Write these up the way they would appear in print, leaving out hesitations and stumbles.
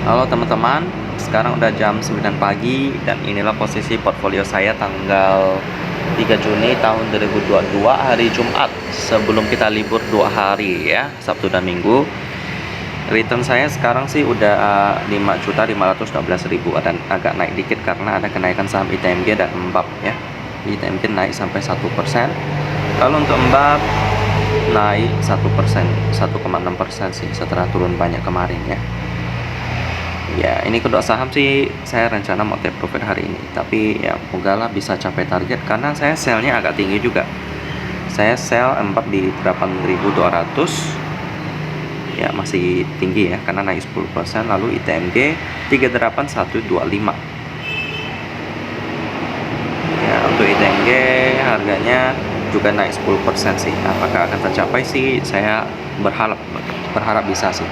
Halo teman-teman, sekarang udah jam 9 pagi dan inilah posisi portfolio saya tanggal 3 Juni tahun 2022 hari Jumat sebelum kita libur 2 hari ya, Sabtu dan Minggu. Return saya sekarang sih udah 5.512.000 dan agak naik dikit karena ada kenaikan saham ITMG dan Embab ya. ITMG naik sampai 1%. Lalu untuk Embab naik 1%, 1,6% sih setelah turun banyak kemarin ya. Ya, ini kedua saham sih saya rencana mau take profit hari ini, tapi ya moga lah bisa capai target karena saya sell-nya agak tinggi juga. Saya sell 4 di 8.200. Ya, masih tinggi ya karena naik 10%. Lalu ITMG 38125. Ya, untuk ITMG harganya juga naik 10% sih. Apakah akan tercapai sih? Saya berharap bisa sih.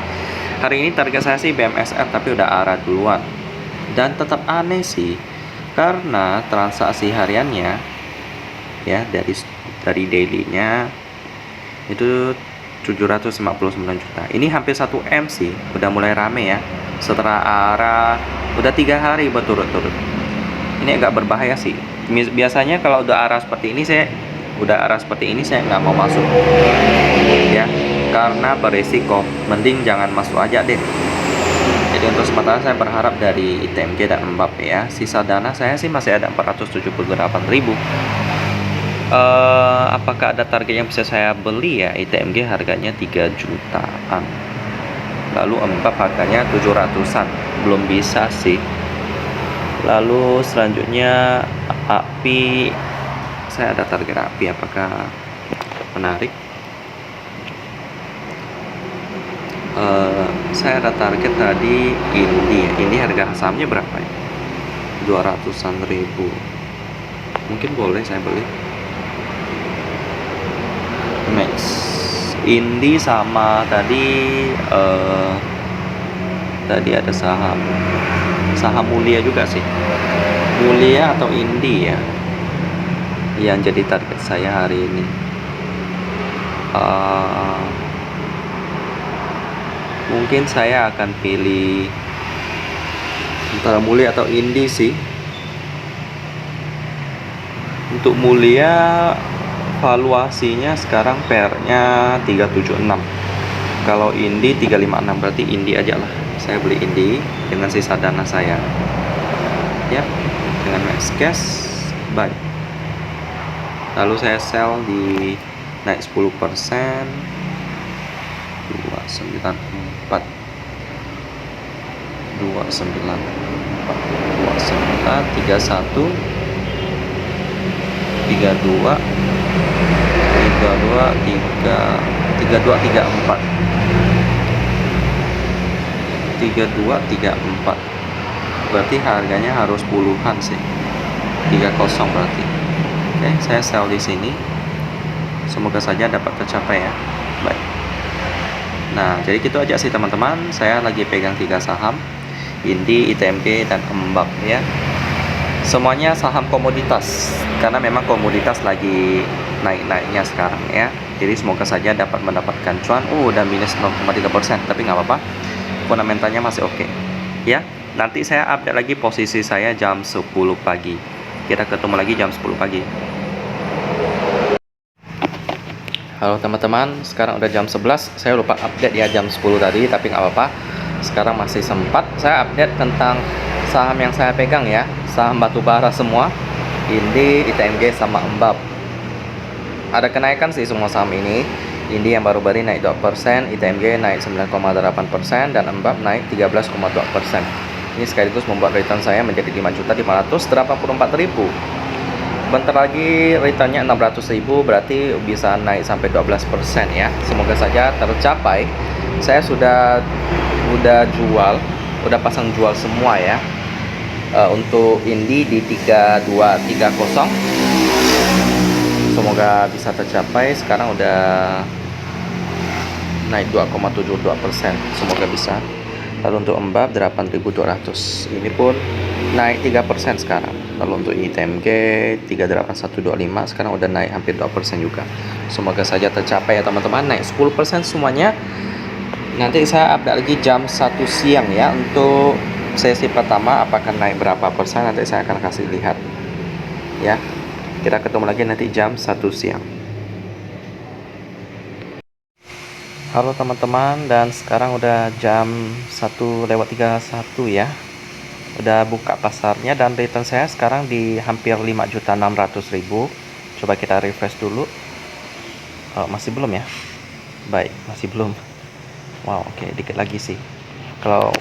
Hari ini target saya sih BMSR tapi udah arah duluan. Dan tetap aneh sih karena transaksi hariannya ya dari dailynya itu 759 juta. Ini hampir 1 M sih. Udah mulai rame ya. Setelah arah udah 3 hari berturut-turut. Ini agak berbahaya sih. Biasanya kalau udah arah seperti ini saya nggak mau masuk ya karena beresiko, mending jangan masuk aja deh. Jadi untuk sementara saya berharap dari ITMG dan Embab ya. Sisa dana saya sih masih ada 478.000. Apakah ada target yang bisa saya beli ya? ITMG harganya 3 jutaan. Lalu Embab harganya 700-an. Belum bisa sih. Lalu selanjutnya API, saya ada target API, apakah menarik? Saya ada target tadi ini harga sahamnya berapa ya? 200-an ribu. Mungkin boleh saya beli. Max Indi sama tadi ada saham Mulia juga sih. Mulia atau Indi ya yang jadi target saya hari ini. Mungkin saya akan pilih antara Mulia atau Indi sih. Untuk Mulia valuasinya sekarang PR-nya 376. Kalau Indi 356, berarti Indi aja lah. Saya beli Indi dengan sisa dana saya. Ya, dengan max cash buy. Lalu saya sell di naik 10%. 294 31 32 3234 berarti harganya harus puluhan sih. 30 berarti. Oke, saya sell di sini. Semoga saja dapat tercapai ya. Baik. Nah, jadi gitu aja sih teman-teman. Saya lagi pegang 3 saham, Indi, ITMG, dan Embab ya. Semuanya saham komoditas karena memang komoditas lagi naik-naiknya sekarang ya. Jadi semoga saja dapat mendapatkan cuan. Udah minus 0,3%, tapi nggak apa-apa. Fundamentalnya masih oke. Ya, nanti saya update lagi posisi saya jam 10 pagi. Kita ketemu lagi jam 10 pagi. Halo teman-teman, sekarang udah jam 11. Saya lupa update ya jam 10 tadi, tapi nggak apa-apa. Sekarang masih sempat. Saya update tentang saham yang saya pegang ya. Saham batubara semua, Indi, ITMG, sama Embab. Ada kenaikan sih semua saham ini. Indi yang baru-baru naik 2%, ITMG naik 9,8%, dan Embab naik 13,2%. Ini sekaligus membuat return saya menjadi 5.584.000. Bentar lagi returnnya 600.000, berarti bisa naik sampai 12% ya. Semoga saja tercapai. Saya sudah pasang jual semua ya. Untuk Indi di 3230. Semoga bisa tercapai. Sekarang udah naik 2,72%. Semoga bisa. Lalu untuk Embab 8.200. Ini pun naik 3% sekarang. Lalu untuk ITMG 38125 sekarang udah naik hampir 2% juga. Semoga saja tercapai ya teman-teman. Naik 10% semuanya. Nanti saya update lagi jam 1 siang ya untuk sesi pertama apakah naik berapa persen, nanti saya akan kasih lihat ya. Kita ketemu lagi nanti jam 1 siang. Halo teman-teman, dan sekarang udah jam 1:31 ya. Udah buka pasarnya dan return saya sekarang di hampir 5.600.000. Coba kita refresh dulu. Masih belum ya? Baik, masih belum. Wow, oke, dikit lagi sih. Kalau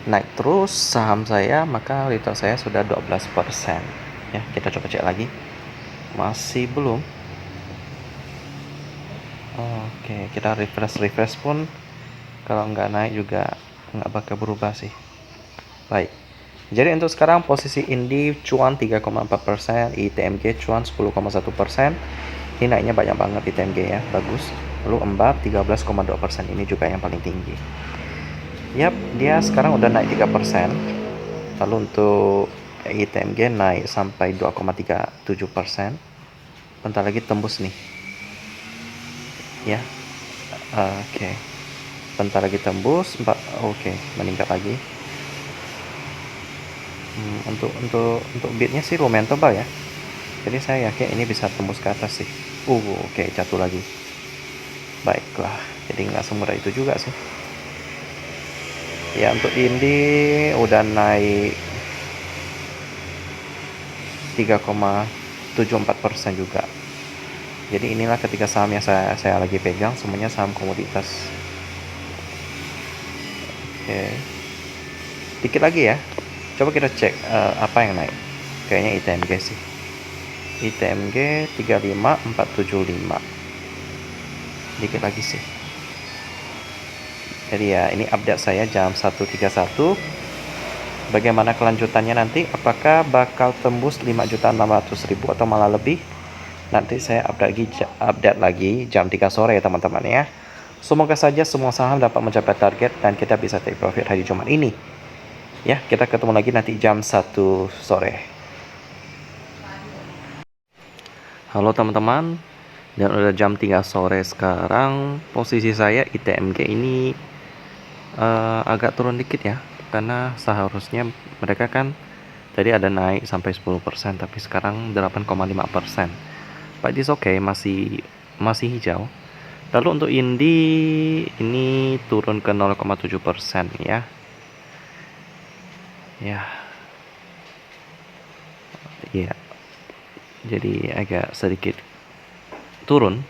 naik terus saham saya, maka return saya sudah 12%. Ya, kita coba cek lagi. Masih belum. Oke, kita refresh pun kalau nggak naik juga nggak bakal berubah sih. Baik. Jadi untuk sekarang posisi Indi cuan 3,4%, ITMG cuan 10,1%. Ini naiknya banyak banget ITMG ya, bagus. Lalu Embar 13,2%, ini juga yang paling tinggi. Yap, dia sekarang udah naik 3%. Lalu untuk ITMG naik sampai 2,37%. Bentar lagi tembus nih. Ya. Oke. Bentar lagi tembus, oke, meningkat lagi. Untuk bidnya sih lumayan tebal ya. Jadi saya yakin ini bisa tembus ke atas sih. Oke, jatuh lagi. Baiklah, jadi nggak semudah itu juga sih. Ya, untuk Indi udah naik 3,74% juga. Jadi inilah ketiga saham yang saya lagi pegang, semuanya saham komoditas. Oke, dikit lagi ya. Coba kita cek apa yang naik. Kayaknya ITMG sih. ITMG 35475. Dikit lagi sih. Jadi ya, ini update saya jam 1.31. Bagaimana kelanjutannya nanti? Apakah bakal tembus 5.600.000 atau malah lebih? Nanti saya update lagi jam 3 sore ya teman-teman ya. Semoga saja semua saham dapat mencapai target dan kita bisa take profit hari Jumat ini. Ya, kita ketemu lagi nanti jam 1 sore. Halo teman-teman, dan udah jam 3 sore sekarang. Posisi saya ITMG ini agak turun dikit ya, karena seharusnya mereka kan tadi ada naik sampai 10%, tapi sekarang 8,5%. But it's okay, masih hijau. Lalu untuk Indi ini turun ke 0,7% ya. Ya. Iya. Jadi agak sedikit turun.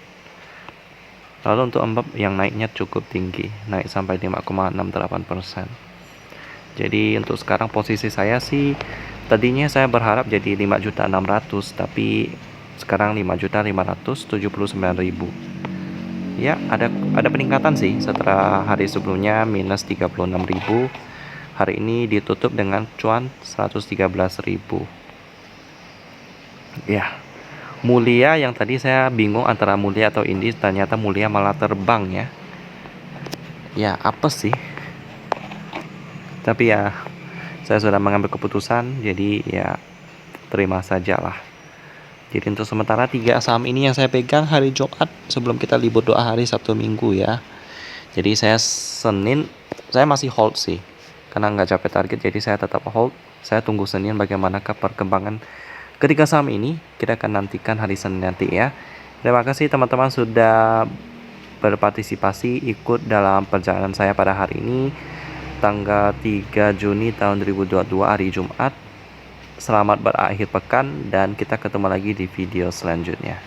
Lalu untuk Embab yang naiknya cukup tinggi, naik sampai 5,68%. Jadi untuk sekarang posisi saya sih, tadinya saya berharap jadi 5.600.000, tapi sekarang 5.579.000. Ya, ada peningkatan sih setelah hari sebelumnya minus 36.000. Hari ini ditutup dengan cuan 113.000. Ya, Mulia yang tadi saya bingung antara Mulia atau Indi, ternyata Mulia malah terbang ya. Ya, apa sih? Tapi ya, saya sudah mengambil keputusan, jadi ya terima sajalah. Jadi untuk sementara 3 saham ini yang saya pegang hari Jumat sebelum kita libur doa hari Sabtu Minggu ya. Jadi saya Senin, saya masih hold sih, karena nggak capai target, jadi saya tetap hold. Saya tunggu Senin bagaimanakah perkembangan ketiga saham ini. Kita akan nantikan hari Senin nanti ya. Terima kasih teman-teman sudah berpartisipasi ikut dalam perjalanan saya pada hari ini, tanggal 3 Juni tahun 2022 hari Jumat. Selamat berakhir pekan dan kita ketemu lagi di video selanjutnya.